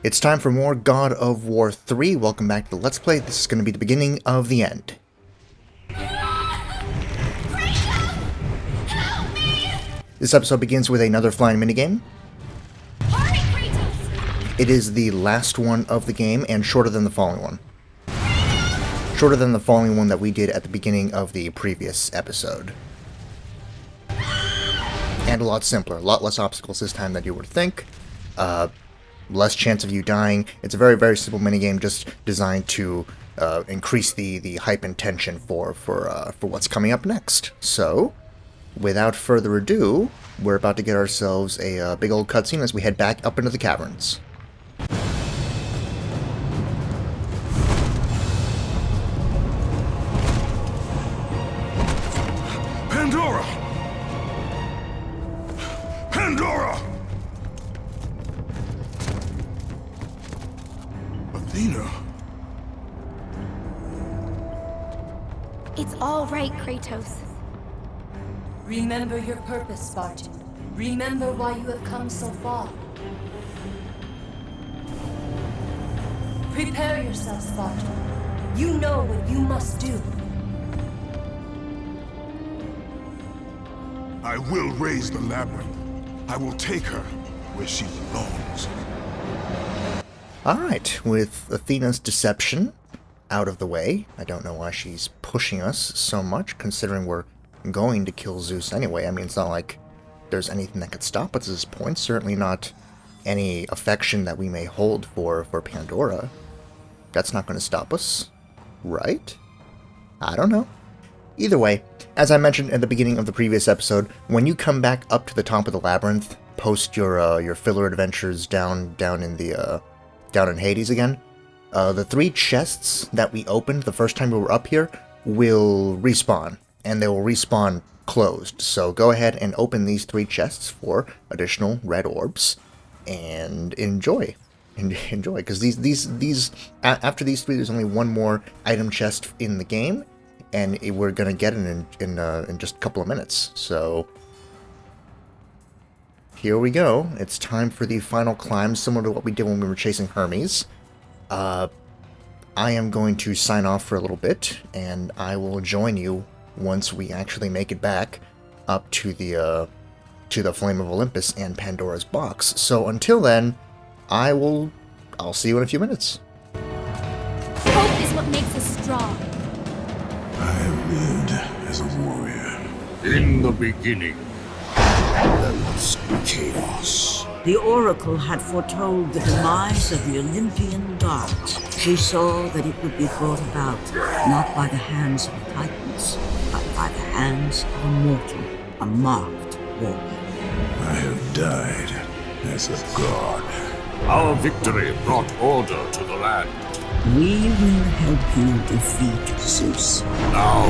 It's time for more God of War 3. Welcome back to the Let's Play. This is going to be the beginning of the end. This episode begins with another flying minigame. It is the last one of the game and shorter than the following one. Shorter than the following one that we did at the beginning of the previous episode. And a lot simpler, a lot less obstacles this time than you would think. Less chance of you dying. It's a very, very simple minigame just designed to increase the hype and tension for what's coming up next. So, without further ado, we're about to get ourselves a big old cutscene as we head back up into the caverns. Pandora! Athena? It's all right, Kratos. Remember your purpose, Spartan. Remember why you have come so far. Prepare yourself, Spartan. You know what you must do. I will raise the labyrinth. I will take her where she belongs. Alright, with Athena's deception out of the way, I don't know why she's pushing us so much, considering we're going to kill Zeus anyway. I mean, it's not like there's anything that could stop us at this point. Certainly not any affection that we may hold for Pandora. That's not going to stop us, right? I don't know. Either way, as I mentioned at the beginning of the previous episode, when you come back up to the top of the labyrinth, post your filler adventures down in Hades again, the 3 chests that we opened the first time we were up here will respawn, and they will respawn closed. So go ahead and open these 3 chests for additional red orbs, and enjoy. Enjoy, because these after these 3, there's only one more item chest in the game. And we're gonna get it in just a couple of minutes. So here we go. It's time for the final climb, similar to what we did when we were chasing Hermes. I am going to sign off for a little bit, and I will join you once we actually make it back up to the Flame of Olympus and Pandora's box. So until then, I'll see you in a few minutes. Hope is what makes us strong. I have lived as a warrior. In the beginning, there was chaos. The Oracle had foretold the demise of the Olympian gods. She saw that it would be brought about not by the hands of the Titans, but by the hands of a mortal, a marked warrior. I have died as a god. Our victory brought order to the land. We will help you defeat Zeus. Now,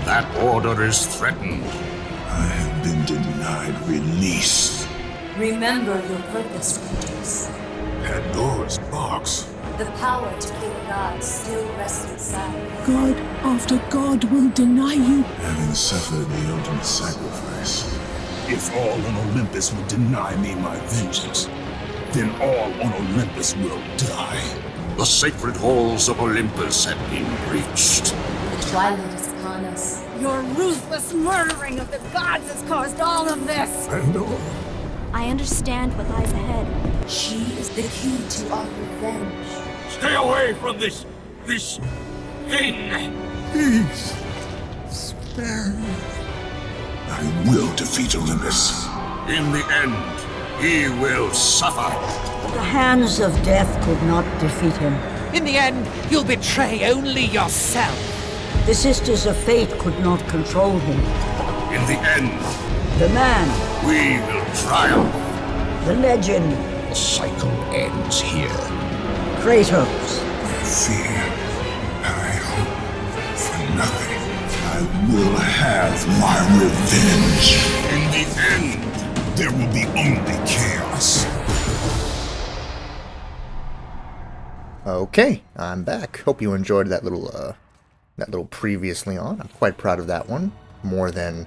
that order is threatened. I have been denied release. Remember your purpose, Kratos. Pandora's box. The power to kill gods still rests inside. God after God will deny you. Having suffered the ultimate sacrifice. If all on Olympus will deny me my vengeance, then all on Olympus will die. The sacred halls of Olympus had been breached. The twilight is upon us. Your ruthless murdering of the gods has caused all of this. Pandora. I understand what lies ahead. She is the key to our revenge. Stay away from this thing! Please, spare me. I will defeat Olympus. In the end, he will suffer. The hands of death could not defeat him. In the end, you'll betray only yourself. The Sisters of Fate could not control him. In the end, The man, we will triumph. the legend, The cycle ends here. Kratos. Fear. I hope for nothing. I will have my revenge. In the end, There will be only chaos. Okay, I'm back. Hope you enjoyed that little previously on. I'm quite proud of that one, more than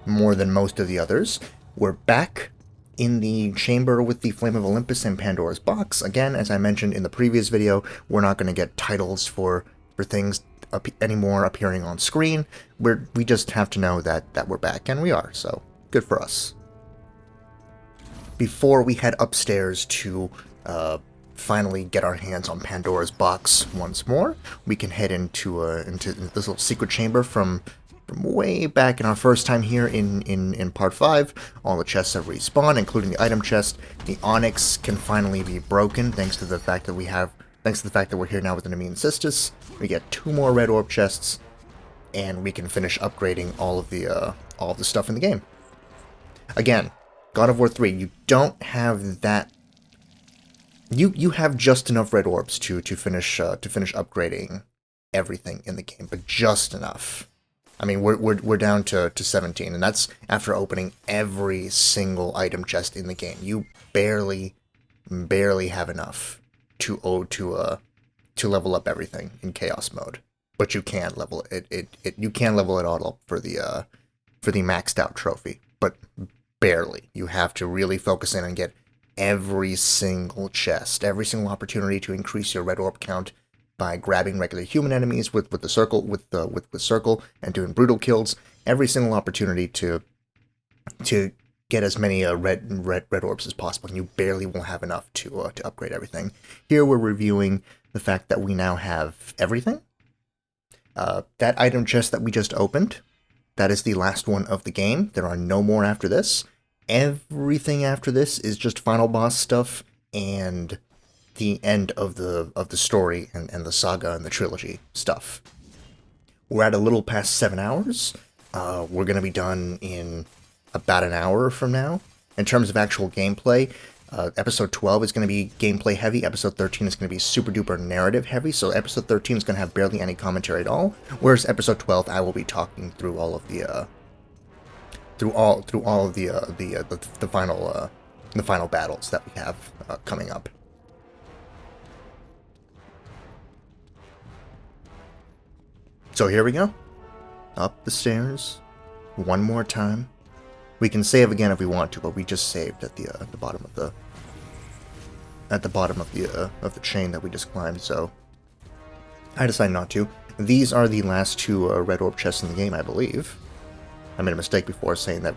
most of the others. We're back in the chamber with the Flame of Olympus and Pandora's Box. Again, as I mentioned in the previous video, we're not going to get titles for things anymore appearing on screen. We just have to know that we're back, and we are, so good for us. Before we head upstairs to finally get our hands on Pandora's Box once more, we can head into this little secret chamber from way back in our first time here in part 5. All the chests have respawned, including the item chest. The onyx can finally be broken thanks to the fact that we're here now with an Immune Cistus. We get 2 more red orb chests, and we can finish upgrading all of the stuff in the game. Again, God of War 3, you don't have that. You have just enough red orbs to finish upgrading everything in the game, but just enough. I mean, we're down to 17, and that's after opening every single item chest in the game. You barely have enough to level up everything in chaos mode, but you can level it. You can level it all up for the maxed out trophy, but barely. You have to really focus in and get every single chest, every single opportunity to increase your red orb count by grabbing regular human enemies with the circle with circle and doing brutal kills. Every single opportunity to get as many red orbs as possible, and you barely will have enough to upgrade everything. Here we're reviewing the fact that we now have everything. That item chest that we just opened, that is the last one of the game. There are no more after this. Everything after this is just final boss stuff and the end of the story and the saga and the trilogy stuff. We're at a little past 7 hours. We're going to be done in about an hour from now. In terms of actual gameplay, episode 12 is going to be gameplay heavy. Episode 13 is going to be super duper narrative heavy. So episode 13 is going to have barely any commentary at all. Whereas episode 12, I will be talking through all of the final battles that we have coming up. So here we go. Up the stairs. One more time. We can save again if we want to, but we just saved at the bottom of the chain that we just climbed, so I decided not to. These are the last 2 red orb chests in the game, I believe. I made a mistake before saying that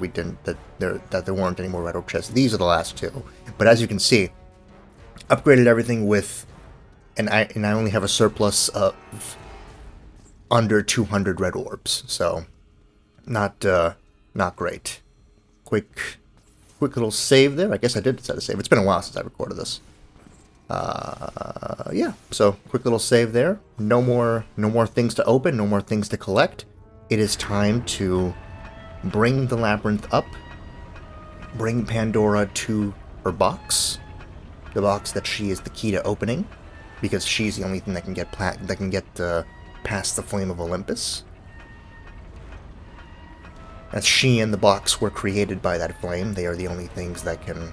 there weren't any more red orb chests. These are the last 2. But as you can see, upgraded everything with, and I only have a surplus of under 200 red orbs, so not great. Quick little save there. I guess I did set a save. It's been a while since I recorded this. Yeah, so quick little save there. No more things to open, no more things to collect. It is time to bring the labyrinth up, bring Pandora to her box, the box that she is the key to opening, because she's the only thing that can get past the Flame of Olympus. As she and the box were created by that flame, they are the only things that can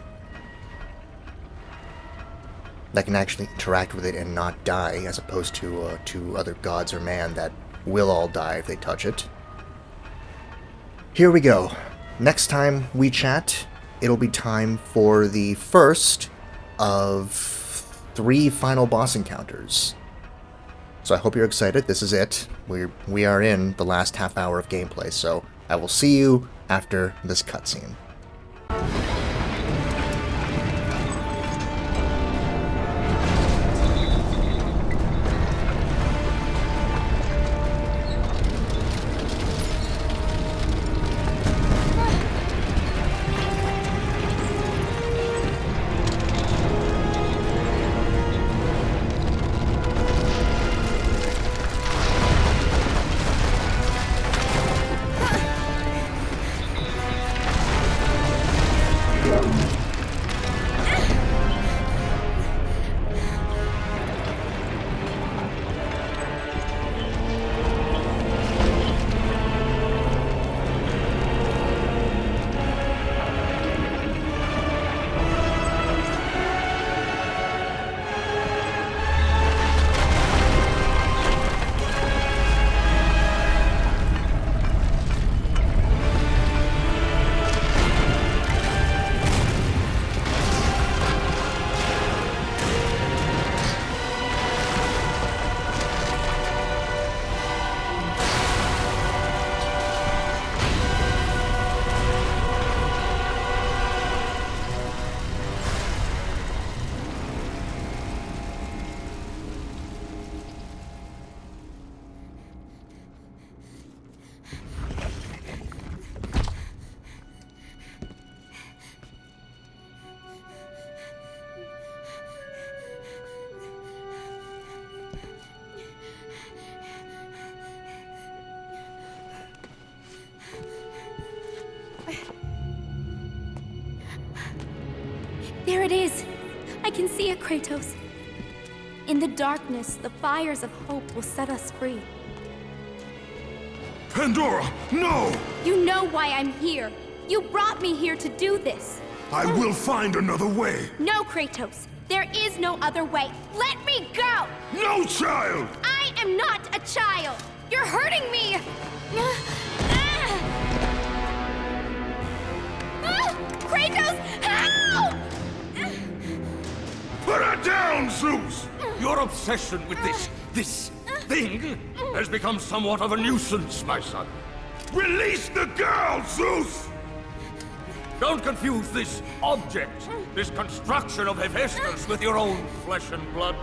actually interact with it and not die, as opposed to other gods or man that will all die if they touch it. Here we go. Next time we chat, it'll be time for the first of 3 final boss encounters. So I hope you're excited. This is it. We are in the last half hour of gameplay, so I will see you after this cutscene. There it is! I can see it, Kratos. In the darkness, the fires of hope will set us free. Pandora, no! You know why I'm here! You brought me here to do this! I will find another way! No, Kratos! There is no other way! Let me go! No, child! I am not a child! You're hurting me! Kratos, help! Put her down, Zeus! Your obsession with this thing has become somewhat of a nuisance, my son. Release the girl, Zeus! Don't confuse this object, this construction of Hephaestus with your own flesh and blood.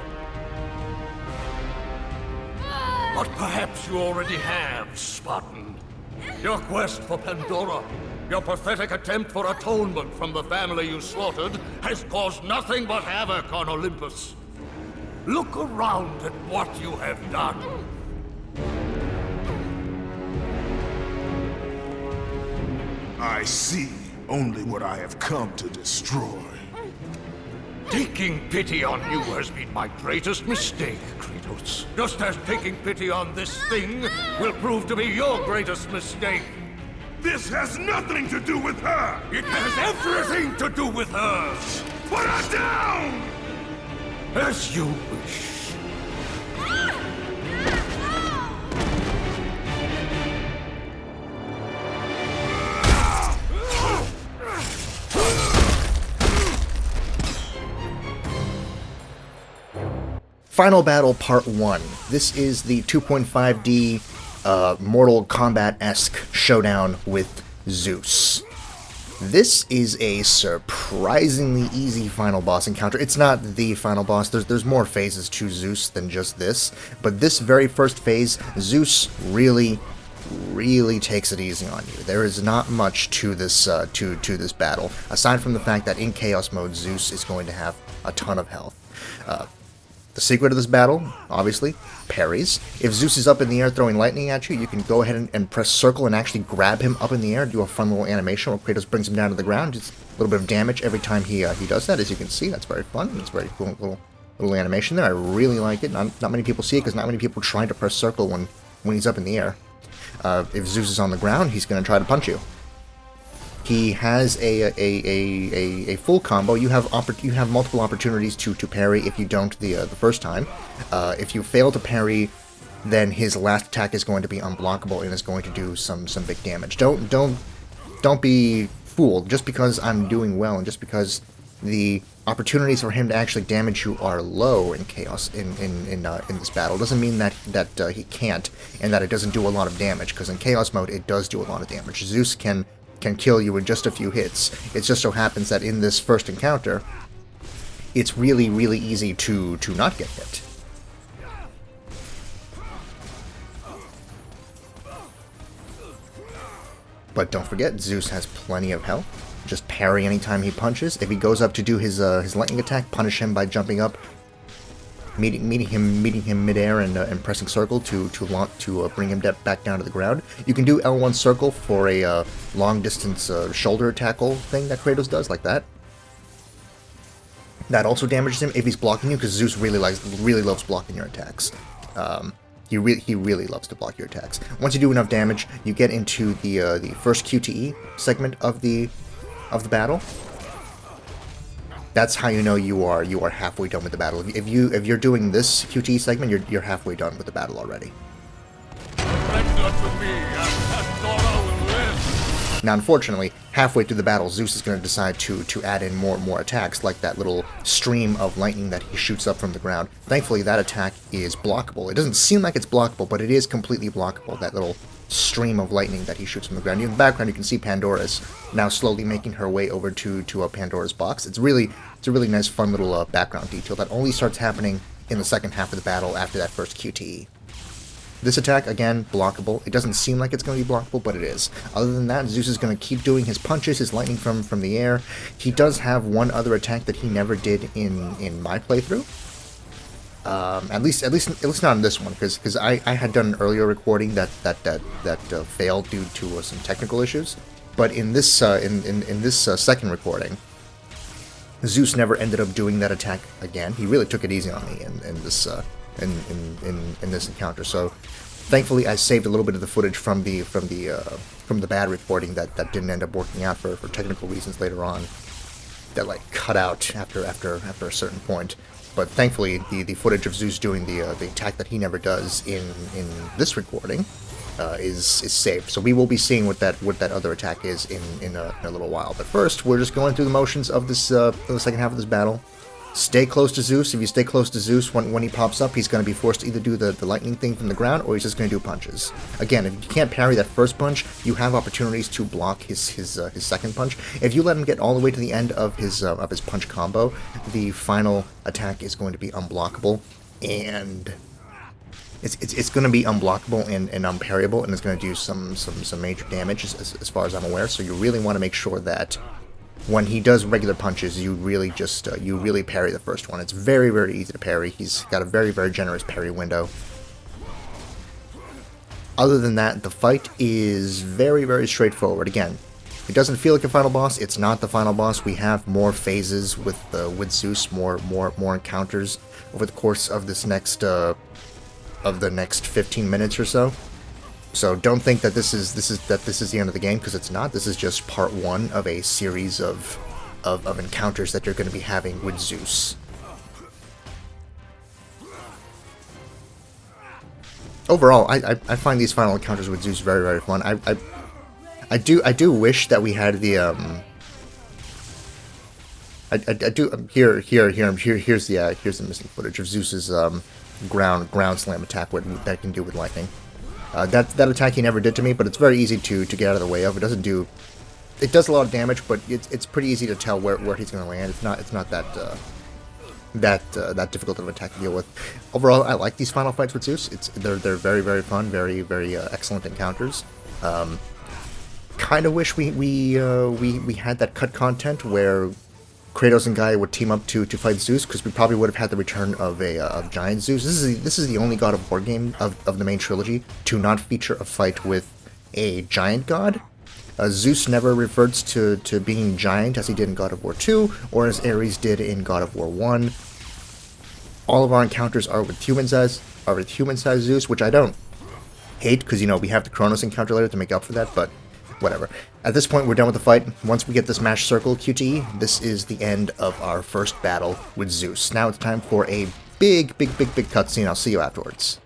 But perhaps you already have, Spartan. Your quest for Pandora, your pathetic attempt for atonement from the family you slaughtered, has caused nothing but havoc on Olympus. Look around at what you have done. I see only what I have come to destroy. Taking pity on you has been my greatest mistake, Kratos. Just as taking pity on this thing will prove to be your greatest mistake. This has nothing to do with her! It has everything to do with her! Put her down! As you wish. Final Battle Part 1. This is the 2.5D Mortal Kombat-esque showdown with Zeus. This is a surprisingly easy final boss encounter. It's not the final boss. There's more phases to Zeus than just this, but this very first phase, Zeus really takes it easy on you. There is not much to this this battle, aside from the fact that in Chaos Mode, Zeus is going to have a ton of health. The secret of this battle, obviously, parries. If Zeus is up in the air throwing lightning at you, you can go ahead and press circle and actually grab him up in the air, do a fun little animation where Kratos brings him down to the ground. Just a little bit of damage every time he does that, as you can see. That's very fun. It's very cool little animation there. I really like it. Not many people see it because not many people try to press circle when he's up in the air. If Zeus is on the ground, he's going to try to punch you. He has a full combo. You have multiple opportunities to parry if you don't the first time. If you fail to parry, then his last attack is going to be unblockable and is going to do some big damage. Don't be fooled. Just because I'm doing well and just because the opportunities for him to actually damage you are low in Chaos in this battle doesn't mean that he can't and that it doesn't do a lot of damage. Because in Chaos Mode, it does do a lot of damage. Zeus can kill you in just a few hits. It just so happens that in this first encounter, it's really easy to not get hit. But don't forget, Zeus has plenty of health. Just parry anytime he punches. If he goes up to do his lightning attack, punish him by jumping up, meeting him midair and pressing circle to bring him back down to the ground. You can do L1 circle for a long distance shoulder tackle thing that Kratos does, like that. That also damages him if he's blocking you, because Zeus really loves blocking your attacks. He really loves to block your attacks. Once you do enough damage, you get into the first QTE segment of the battle. That's how you know you are halfway done with the battle. If you're doing this QTE segment, you're halfway done with the battle already. Now, unfortunately, halfway through the battle, Zeus is going to decide to add in more attacks, like that little stream of lightning that he shoots up from the ground. Thankfully, that attack is blockable. It doesn't seem like it's blockable, but it is completely blockable, that little stream of lightning that he shoots from the ground. In the background, you can see Pandora's now slowly making her way over to Pandora's box. It's a really nice, fun little background detail that only starts happening in the second half of the battle after that first QTE. This attack, again, blockable. It doesn't seem like it's going to be blockable, but it is. Other than that, Zeus is going to keep doing his punches, his lightning from the air. He does have one other attack that he never did in my playthrough. At least not in this one, because I had done an earlier recording that failed due to some technical issues. But in this second recording, Zeus never ended up doing that attack again. He really took it easy on me in this in this encounter. So thankfully, I saved a little bit of the footage from the bad recording that didn't end up working out for technical reasons later on. That like cut out after a certain point. But thankfully, the footage of Zeus doing the attack that he never does in this recording is saved. So we will be seeing what that other attack is in a little while. But first, we're just going through the motions of this the second half of this battle. Stay close to Zeus. If you stay close to Zeus, when he pops up, he's going to be forced to either do the lightning thing from the ground, or he's just going to do punches. Again, if you can't parry that first punch, you have opportunities to block his second punch. If you let him get all the way to the end of his punch combo, the final attack is going to be unblockable, and it's going to be unblockable and unparryable, and it's going to do some major damage as far as I'm aware. So you really want to make sure that when he does regular punches, you really just you really parry the first one. It's very, very easy to parry. He's got a very, very generous parry window. Other than that, the fight is very, very straightforward. Again, it doesn't feel like a final boss. It's not the final boss. We have more phases with Zeus, more encounters over the course of this next of the next 15 minutes or so. So don't think that this is the end of the game, because it's not. This is just part one of a series of encounters that you're going to be having with Zeus. Overall, I find these final encounters with Zeus very, very fun. I do wish that we had the here's the missing footage of Zeus's ground slam attack, what that can do with lightning. That attack he never did to me, but it's very easy to get out of the way of. It does a lot of damage, but it's pretty easy to tell where he's going to land. It's not that difficult of an attack to deal with. Overall, I like these final fights with Zeus. They're very, very fun, very, very excellent encounters. Kind of wish we had that cut content where Kratos and Gaia would team up to fight Zeus, because we probably would have had the return of giant Zeus. This is the only God of War game of the main trilogy to not feature a fight with a giant god. Zeus never reverts to being giant as he did in God of War 2, or as Ares did in God of War 1. All of our encounters are with human-sized Zeus, which I don't hate, because we have the Kronos encounter later to make up for that, but whatever. At this point, we're done with the fight. Once we get this Smash Circle QTE, this is the end of our first battle with Zeus. Now it's time for a big cutscene. I'll see you afterwards.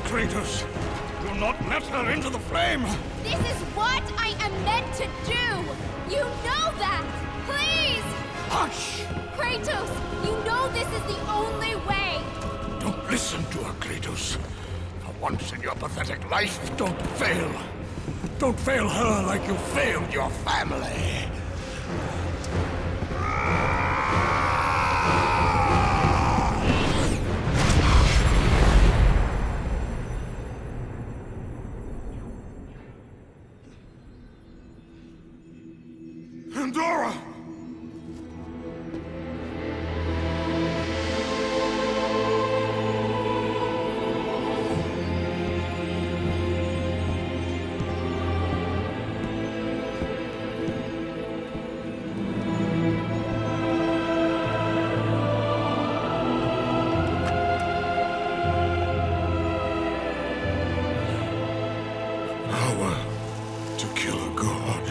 Kratos! Do not let her into the flame! This is what I am meant to do! You know that! Please! Hush! Kratos, you know this is the only way! Don't listen to her, Kratos. For once in your pathetic life, don't fail. Don't fail her like you failed your family. Pandora! Power to kill a god.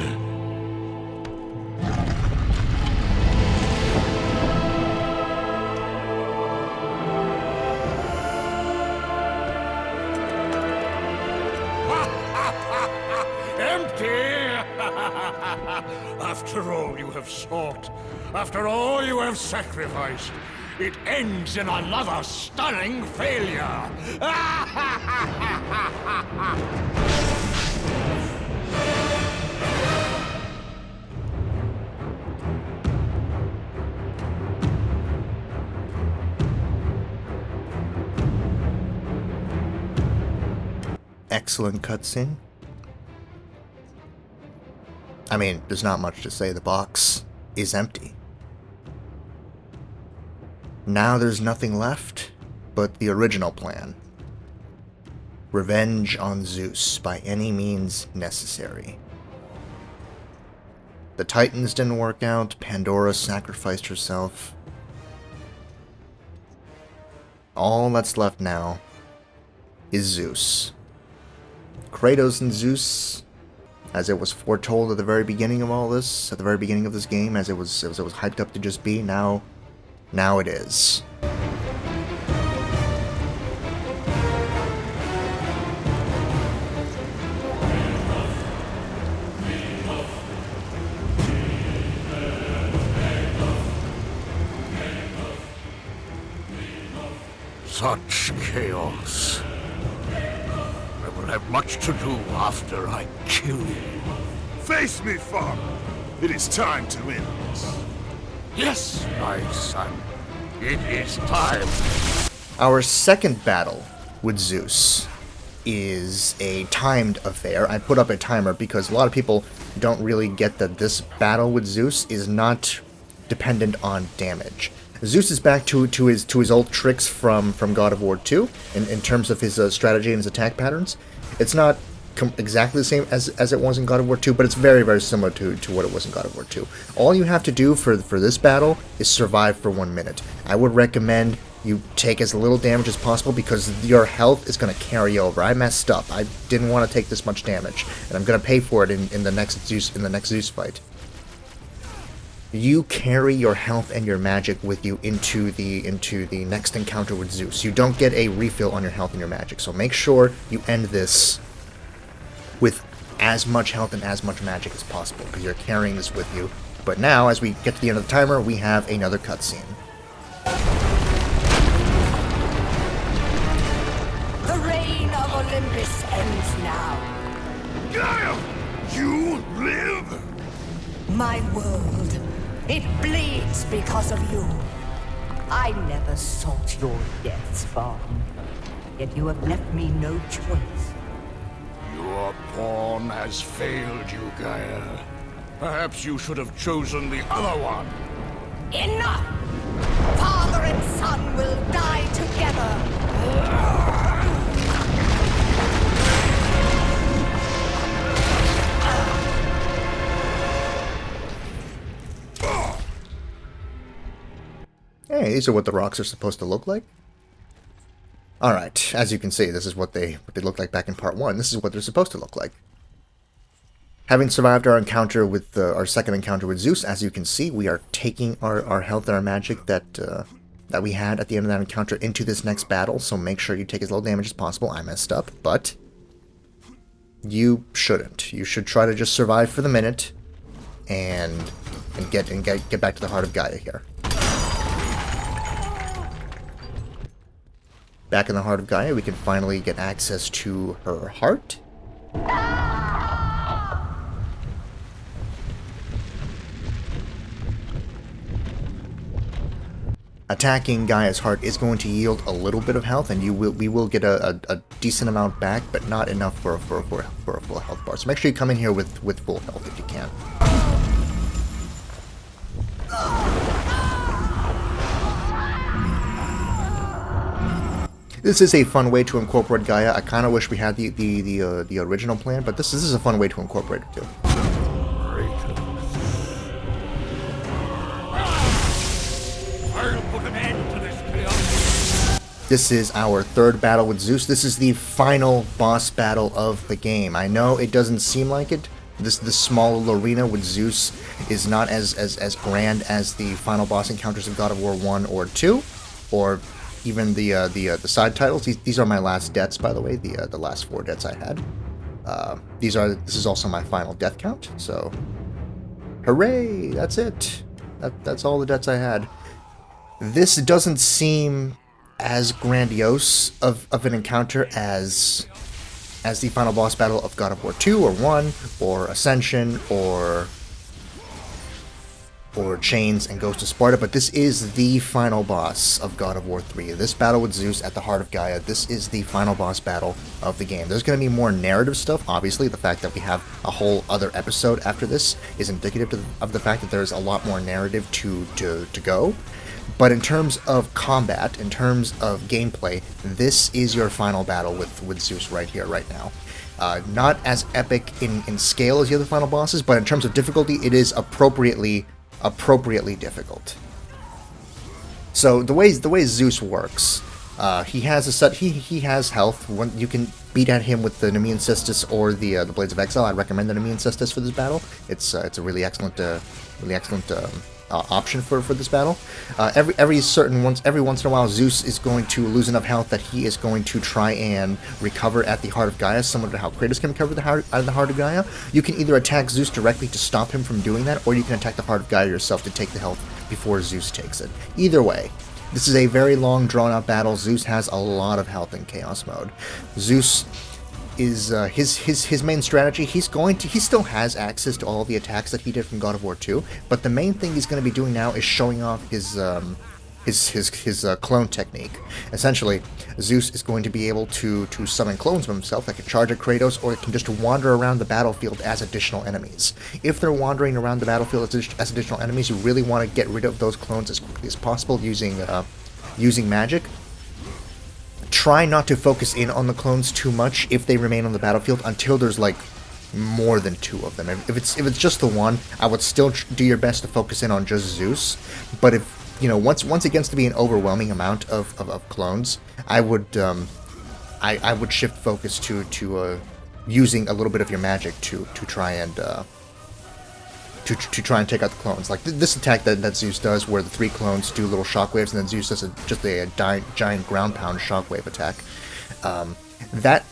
After all you have sought, after all you have sacrificed, it ends in another stunning failure. Excellent cutscene. I mean, there's not much to say. The box is empty. Now there's nothing left but the original plan. Revenge on Zeus by any means necessary. The Titans didn't work out. Pandora sacrificed herself. All that's left now is Zeus. Kratos and Zeus, as it was foretold at the very beginning of all this, at the very beginning of this game, as it was hyped up to just be, now it is. Such chaos. I will have much to do after I kill you. Face me, father. It is time to end this. Yes, my son. It is time. Our second battle with Zeus is a timed affair. I put up a timer because a lot of people don't really get that this battle with Zeus is not dependent on damage. Zeus is back to his old tricks from God of War II in terms of his strategy and his attack patterns. It's not exactly the same as it was in God of War II, but it's very, very similar to what it was in God of War II. All you have to do for this battle is survive for 1 minute. I would recommend you take as little damage as possible because your health is going to carry over. I messed up. I didn't want to take this much damage, and I'm going to pay for it in the next Zeus fight. You carry your health and your magic with you into the next encounter with Zeus. You don't get a refill on your health and your magic, so make sure you end this with as much health and as much magic as possible, because you're carrying this with you. But now, as we get to the end of the timer, we have another cutscene. The reign of Olympus ends now. Gaia! You live? My world, it bleeds because of you. I never sought your death, Spartan. Yet you have left me no choice. Your pawn has failed you, Gaia. Perhaps you should have chosen the other one. Enough! Father and son will die together. Hey, these are what the rocks are supposed to look like. Alright, as you can see, this is what they looked like back in part 1. This is what they're supposed to look like. Having survived our encounter with our second encounter with Zeus, as you can see, we are taking our health and our magic that we had at the end of that encounter into this next battle, so make sure you take as little damage as possible. I messed up, but you shouldn't. You should try to just survive for the minute and get back to the heart of Gaia here. Back in the heart of Gaia, we can finally get access to her heart. Attacking Gaia's heart is going to yield a little bit of health, and we will get a decent amount back, but not enough for a full health bar. So make sure you come in here with full health if you can. This is a fun way to incorporate Gaia. I kind of wish we had the original plan, but this is a fun way to incorporate it too. I'll put an end to this chaos. This is our third battle with Zeus. This is the final boss battle of the game. I know it doesn't seem like it. This small little arena with Zeus is not as grand as the final boss encounters of God of War 1 or 2, or even the side titles. These are my last deaths, by the way. The last 4 deaths I had. This is also my final death count. So, hooray! That's it. That's all the deaths I had. This doesn't seem as grandiose of an encounter as the final boss battle of God of War 2 or 1 or Ascension or Chains and Ghost of Sparta, but this is the final boss of God of War 3. This battle with Zeus at the Heart of Gaia, this is the final boss battle of the game. There's going to be more narrative stuff, obviously. The fact that we have a whole other episode after this is indicative of the fact that there's a lot more narrative to go. But in terms of combat, in terms of gameplay, this is your final battle with Zeus right here, right now. Not as epic in scale as the other final bosses, but in terms of difficulty, it is appropriately difficult. So the way Zeus works, he has health. You can beat at him with the Nemean Cistus or the Blades of Exile. I'd recommend the Nemean Cistus for this battle. It's a really excellent option for this battle. Every once in a while, Zeus is going to lose enough health that he is going to try and recover at the Heart of Gaia, similar to how Kratos can recover out of the Heart of Gaia. You can either attack Zeus directly to stop him from doing that, or you can attack the Heart of Gaia yourself to take the health before Zeus takes it. Either way, this is a very long, drawn-out battle. Zeus has a lot of health in Chaos Mode. Zeus is his main strategy. He still has access to all the attacks that he did from God of War 2, but the main thing he's going to be doing now is showing off his clone technique. Essentially, Zeus is going to be able to summon clones of himself that can charge at Kratos, or can just wander around the battlefield as additional enemies. If they're wandering around the battlefield as additional enemies, you really want to get rid of those clones as quickly as possible using magic. Try not to focus in on the clones too much if they remain on the battlefield until there's like more than 2 of them. If it's just the one, I would still do your best to focus in on just Zeus. But if once it gets to be an overwhelming amount of clones, I would shift focus to using a little bit of your magic to try and take out the clones. Like this attack that Zeus does, where the 3 clones do little shockwaves, and then Zeus does just a giant ground pound shockwave attack. That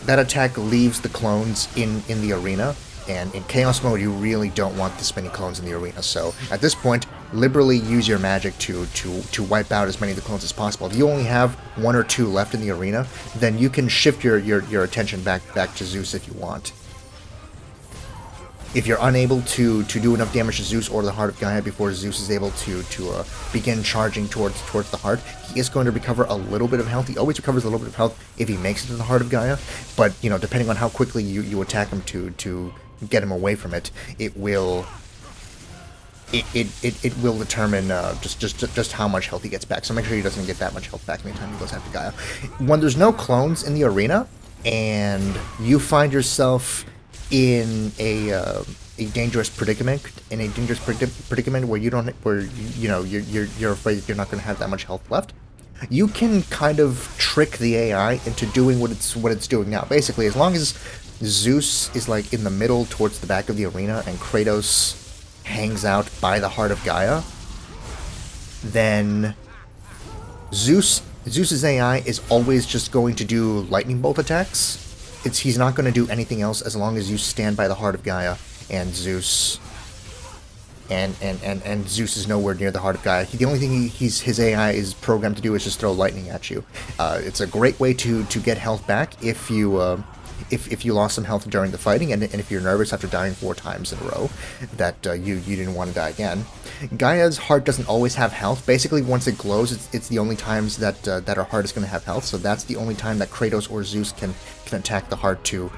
attack leaves the clones in the arena, and in Chaos Mode, you really don't want this many clones in the arena. So at this point, liberally use your magic to wipe out as many of the clones as possible. If you only have 1 or 2 left in the arena, then you can shift your attention back to Zeus if you want. If you're unable to do enough damage to Zeus or the Heart of Gaia before Zeus is able to begin charging towards the heart, he is going to recover a little bit of health. He always recovers a little bit of health if he makes it to the Heart of Gaia, but depending on how quickly you attack him to get him away from it, it will determine just how much health he gets back. So make sure he doesn't get that much health back anytime he goes after Gaia. When there's no clones in the arena and you find yourself in a dangerous predicament, where you're afraid that you're not going to have that much health left, you can kind of trick the AI into doing what it's doing now. Basically, as long as Zeus is like in the middle towards the back of the arena and Kratos hangs out by the Heart of Gaia, then Zeus's AI is always just going to do lightning bolt attacks. He's not going to do anything else as long as you stand by the Heart of Gaia and Zeus and Zeus is nowhere near the Heart of Gaia. The only thing his AI is programmed to do is just throw lightning at you. It's a great way to get health back if you lost some health during the fighting, and if you're nervous after dying 4 times in a row that you didn't want to die again. Gaia's heart doesn't always have health. Basically, once it glows, it's the only times that her heart is going to have health. So that's the only time that Kratos or Zeus can attack the heart to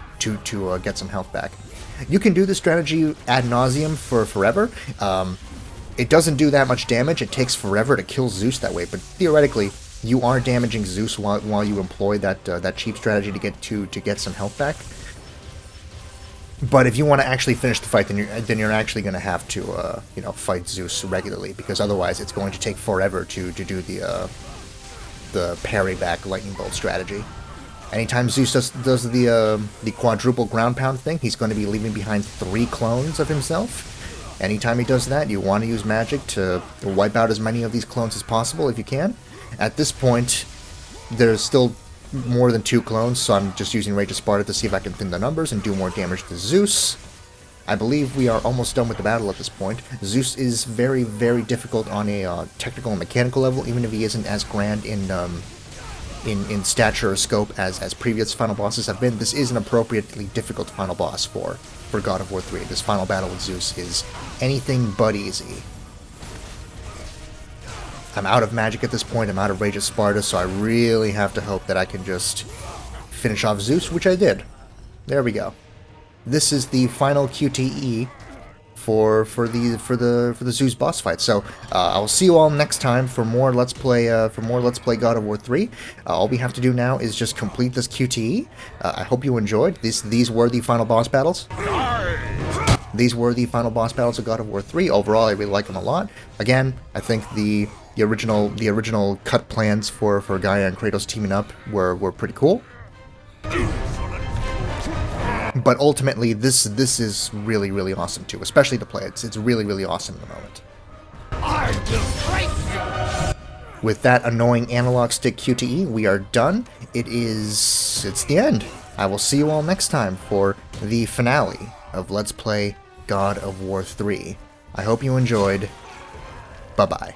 get some health back. You can do this strategy ad nauseum for forever. It doesn't do that much damage. It takes forever to kill Zeus that way, but theoretically, you are damaging Zeus while you employ that cheap strategy to get some health back. But if you want to actually finish the fight, then you're actually going to have to fight Zeus regularly, because otherwise it's going to take forever to do the parry back lightning bolt strategy. Anytime Zeus does the quadruple ground pound thing, he's going to be leaving behind 3 clones of himself. Anytime he does that, you want to use magic to wipe out as many of these clones as possible if you can. At this point, there's still more than 2 clones, so I'm just using Rage of Sparta to see if I can thin the numbers and do more damage to Zeus. I believe we are almost done with the battle at this point. Zeus is very, very difficult on a technical and mechanical level, even if he isn't as grand in stature or scope as previous final bosses have been. This is an appropriately difficult final boss for God of War 3. This final battle with Zeus is anything but easy. I'm out of magic at this point, I'm out of Rage of Sparta, so I really have to hope that I can just finish off Zeus, which I did. There we go. This is the final QTE for the Zeus boss fight. So I will see you all next time for more Let's Play God of War 3. All we have to do now is just complete this QTE. I hope you enjoyed. These were the final boss battles. These were the final boss battles of God of War 3. Overall, I really like them a lot. Again, I think the original cut plans for Gaia and Kratos teaming up were pretty cool. But ultimately, this is really, really awesome too, especially to play. It's really, really awesome in the moment. With that annoying analog stick QTE, we are done. It's the end. I will see you all next time for the finale of Let's Play God of War 3. I hope you enjoyed. Bye-bye.